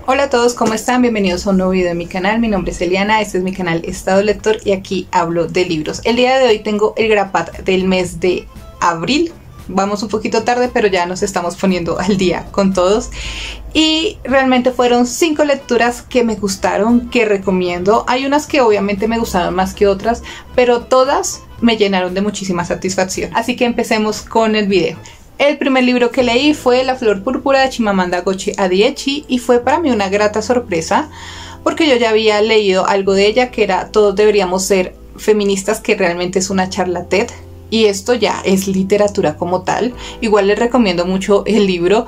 Hola a todos, ¿cómo están? Bienvenidos a un nuevo video de mi canal. Mi nombre es Eliana, este es mi canal Estado Lector y aquí hablo de libros. El día de hoy tengo el Grapat del mes de abril. Vamos un poquito tarde, pero ya nos estamos poniendo al día con todos. Y realmente fueron 5 lecturas que me gustaron, que recomiendo. Hay unas que obviamente me gustaron más que otras, pero todas me llenaron de muchísima satisfacción. Así que empecemos con el video. El primer libro que leí fue La Flor Púrpura de Chimamanda Ngozi Adichie y fue para mí una grata sorpresa porque yo ya había leído algo de ella que era Todos deberíamos ser feministas, que realmente es una charla TED. Y esto ya es literatura como tal. Igual les recomiendo mucho el libro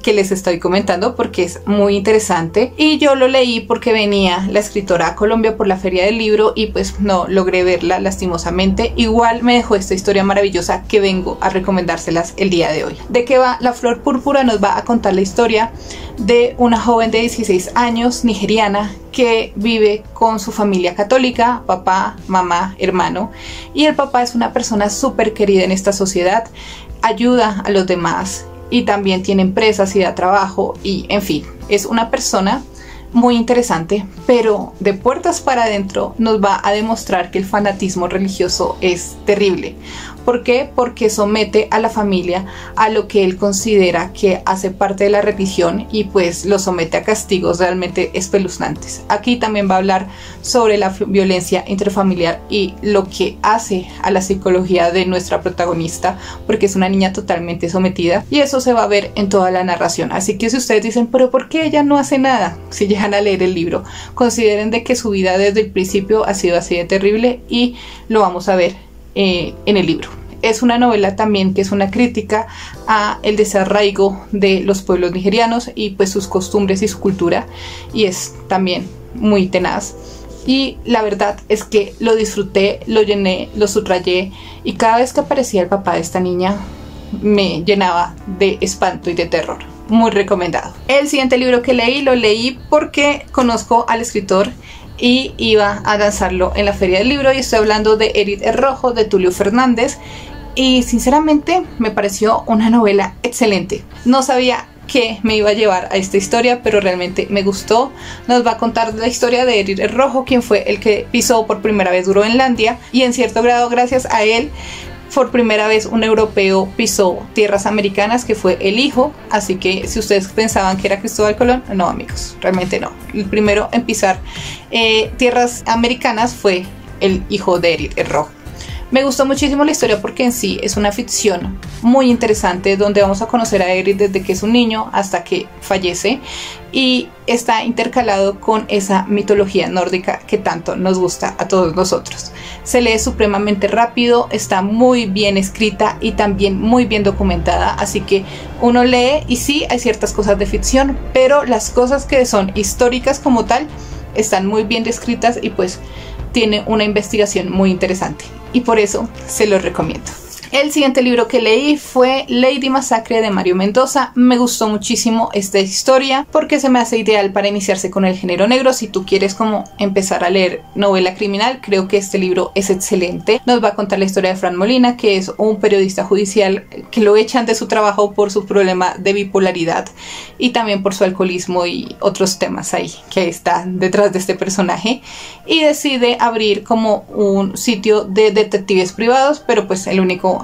que les estoy comentando porque es muy interesante. Y yo lo leí porque venía la escritora a Colombia por la feria del libro y pues no logré verla lastimosamente. Igual me dejó esta historia maravillosa que vengo a recomendárselas el día de hoy. ¿De qué va? La Flor Púrpura nos va a contar la historia de una joven de 16 años nigeriana que vive con su familia católica, papá, mamá, hermano, y el papá es una persona súper querida en esta sociedad, ayuda a los demás y también tiene empresas y da trabajo y en fin, es una persona muy interesante, pero de puertas para adentro nos va a demostrar que el fanatismo religioso es terrible. ¿Por qué? Porque somete a la familia a lo que él considera que hace parte de la religión y pues lo somete a castigos realmente espeluznantes. Aquí también va a hablar sobre la violencia intrafamiliar y lo que hace a la psicología de nuestra protagonista, porque es una niña totalmente sometida y eso se va a ver en toda la narración. Así que si ustedes dicen, pero ¿por qué ella no hace nada? Si llegan a leer el libro, consideren de que su vida desde el principio ha sido así de terrible y lo vamos a ver en el libro. Es una novela también que es una crítica a el desarraigo de los pueblos nigerianos y pues sus costumbres y su cultura, y es también muy tenaz. Y la verdad es que lo disfruté, lo llené, lo subrayé y cada vez que aparecía el papá de esta niña me llenaba de espanto y de terror. Muy recomendado. El siguiente libro que leí, lo leí porque conozco al escritor y iba a lanzarlo en la feria del libro y estoy hablando de Erit el Rojo de Tulio Fernández y sinceramente me pareció una novela excelente. No sabía que me iba a llevar a esta historia, pero realmente me gustó. Nos va a contar la historia de Erit el Rojo, quien fue el que pisó por primera vez Groenlandia y en cierto grado gracias a él por primera vez un europeo pisó tierras americanas, que fue el hijo. Así que si ustedes pensaban que era Cristóbal Colón, no amigos, realmente no. El primero en pisar tierras americanas fue el hijo de Erit el Rojo. Me gustó muchísimo la historia porque en sí es una ficción muy interesante donde vamos a conocer a Erit desde que es un niño hasta que fallece y está intercalado con esa mitología nórdica que tanto nos gusta a todos nosotros. Se lee supremamente rápido, está muy bien escrita y también muy bien documentada, así que uno lee y sí hay ciertas cosas de ficción, pero las cosas que son históricas como tal están muy bien descritas y pues tiene una investigación muy interesante y por eso se los recomiendo. El siguiente libro que leí fue Lady Masacre de Mario Mendoza. Me gustó muchísimo esta historia porque se me hace ideal para iniciarse con el género negro. Si tú quieres como empezar a leer novela criminal, creo que este libro es excelente. Nos va a contar la historia de Fran Molina, que es un periodista judicial que lo echan de su trabajo por su problema de bipolaridad y también por su alcoholismo y otros temas ahí que están detrás de este personaje, y decide abrir como un sitio de detectives privados, pero pues el único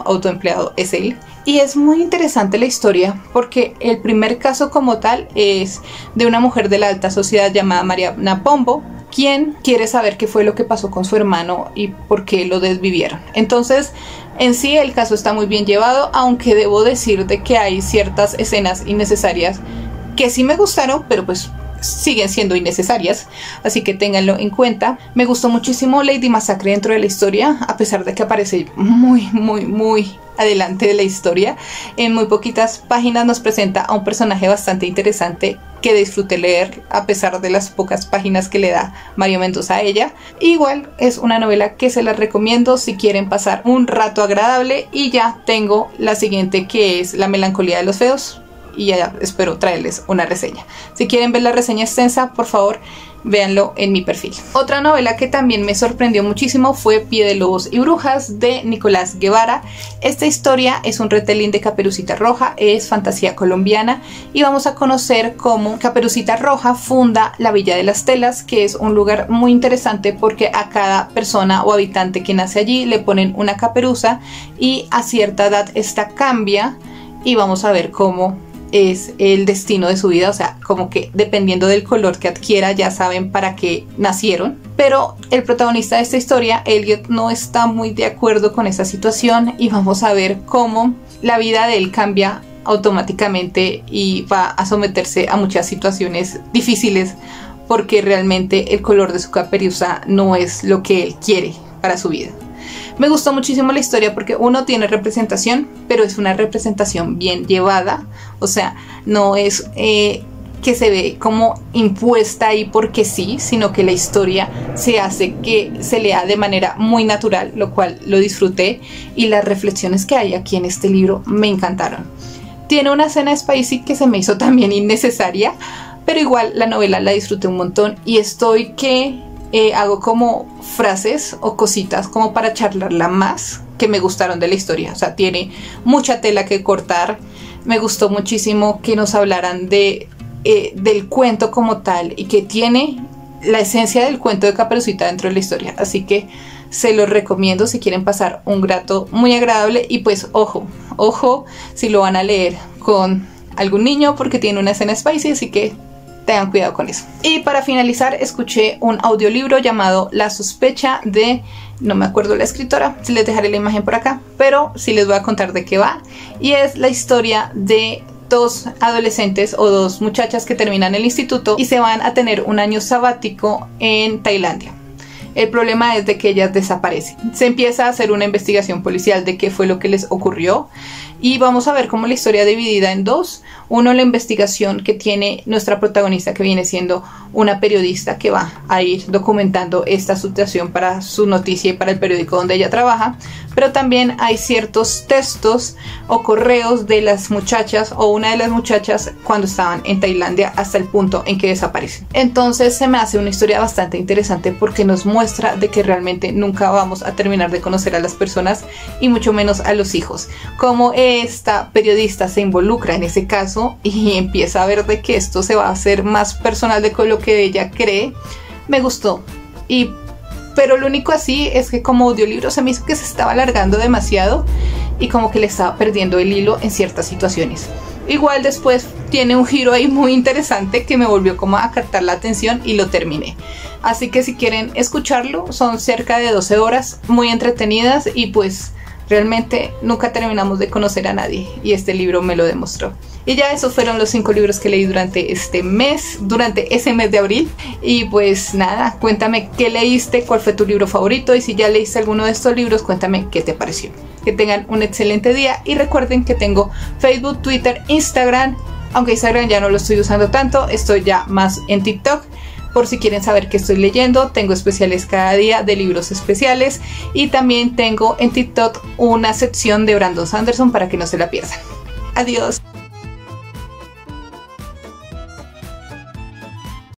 autoempleado es él. Y es muy interesante la historia porque el primer caso como tal es de una mujer de la alta sociedad llamada Mariana Pombo, quien quiere saber qué fue lo que pasó con su hermano y por qué lo desvivieron. Entonces en sí el caso está muy bien llevado, aunque debo decir de que hay ciertas escenas innecesarias que sí me gustaron, pero pues siguen siendo innecesarias, así que ténganlo en cuenta. Me gustó muchísimo Lady Masacre dentro de la historia, a pesar de que aparece muy adelante de la historia. En muy poquitas páginas nos presenta a un personaje bastante interesante que disfruté leer a pesar de las pocas páginas que le da Mario Mendoza a ella. Igual es una novela que se las recomiendo si quieren pasar un rato agradable. Y ya tengo la siguiente, que es La Melancolía de los Feos. y ya espero traerles una reseña. Si quieren ver la reseña extensa, por favor, véanlo en mi perfil. Otra novela que también me sorprendió muchísimo fue Pie de Lobos y Brujas de Nicolás Guevara. Esta historia es un retelling de Caperucita Roja, es fantasía colombiana y vamos a conocer cómo Caperucita Roja funda la Villa de las Telas, que es un lugar muy interesante porque a cada persona o habitante que nace allí le ponen una caperuza y a cierta edad esta cambia y vamos a ver cómo es el destino de su vida, o sea, como que dependiendo del color que adquiera ya saben para qué nacieron. Pero el protagonista de esta historia, Elliot, no está muy de acuerdo con esa situación y vamos a ver cómo la vida de él cambia automáticamente y va a someterse a muchas situaciones difíciles porque realmente el color de su caperuza no es lo que él quiere para su vida. Me gustó muchísimo la historia porque uno tiene representación, pero es una representación bien llevada, o sea, no es que se ve como impuesta ahí porque sí, sino que la historia se hace que se lea de manera muy natural, lo cual lo disfruté y las reflexiones que hay aquí en este libro me encantaron. Tiene una escena spicy que se me hizo también innecesaria, pero igual la novela la disfruté un montón y estoy que hago como frases o cositas como para charlarla más que me gustaron de la historia. O sea, tiene mucha tela que cortar. Me gustó muchísimo que nos hablaran del cuento como tal y que tiene la esencia del cuento de Caperucita dentro de la historia. Así que se los recomiendo si quieren pasar un rato muy agradable. Y pues ojo si lo van a leer con algún niño porque tiene una escena spicy, así que tengan cuidado con eso. Y para finalizar, escuché un audiolibro llamado La sospecha de... no me acuerdo la escritora, les dejaré la imagen por acá, pero sí les voy a contar de qué va. Y es la historia de dos adolescentes o dos muchachas que terminan el instituto y se van a tener un año sabático en Tailandia. El problema es de que ellas desaparecen. Se empieza a hacer una investigación policial de qué fue lo que les ocurrió y vamos a ver cómo la historia dividida en dos. Uno, la investigación que tiene nuestra protagonista, que viene siendo una periodista que va a ir documentando esta situación para su noticia y para el periódico donde ella trabaja, pero también hay ciertos textos o correos de las muchachas o una de las muchachas cuando estaban en Tailandia hasta el punto en que desaparecen. Entonces se me hace una historia bastante interesante porque nos muestra de que realmente nunca vamos a terminar de conocer a las personas y mucho menos a los hijos. Cómo esta periodista se involucra en ese caso y empieza a ver de que esto se va a hacer más personal de lo que ella cree. Me gustó. Pero lo único así es que como audiolibro se me hizo que se estaba alargando demasiado y como que le estaba perdiendo el hilo en ciertas situaciones. Igual después tiene un giro ahí muy interesante que me volvió como a captar la atención y lo terminé. Así que si quieren escucharlo, son cerca de 12 horas, muy entretenidas y pues realmente nunca terminamos de conocer a nadie y este libro me lo demostró. Y ya esos fueron los 5 libros que leí durante ese mes de abril. Y pues nada, cuéntame qué leíste, cuál fue tu libro favorito y si ya leíste alguno de estos libros, cuéntame qué te pareció. Que tengan un excelente día y recuerden que tengo Facebook, Twitter, Instagram, aunque Instagram ya no lo estoy usando tanto, estoy ya más en TikTok. Por si quieren saber qué estoy leyendo, tengo especiales cada día de libros especiales y también tengo en TikTok una sección de Brandon Sanderson para que no se la pierdan. Adiós.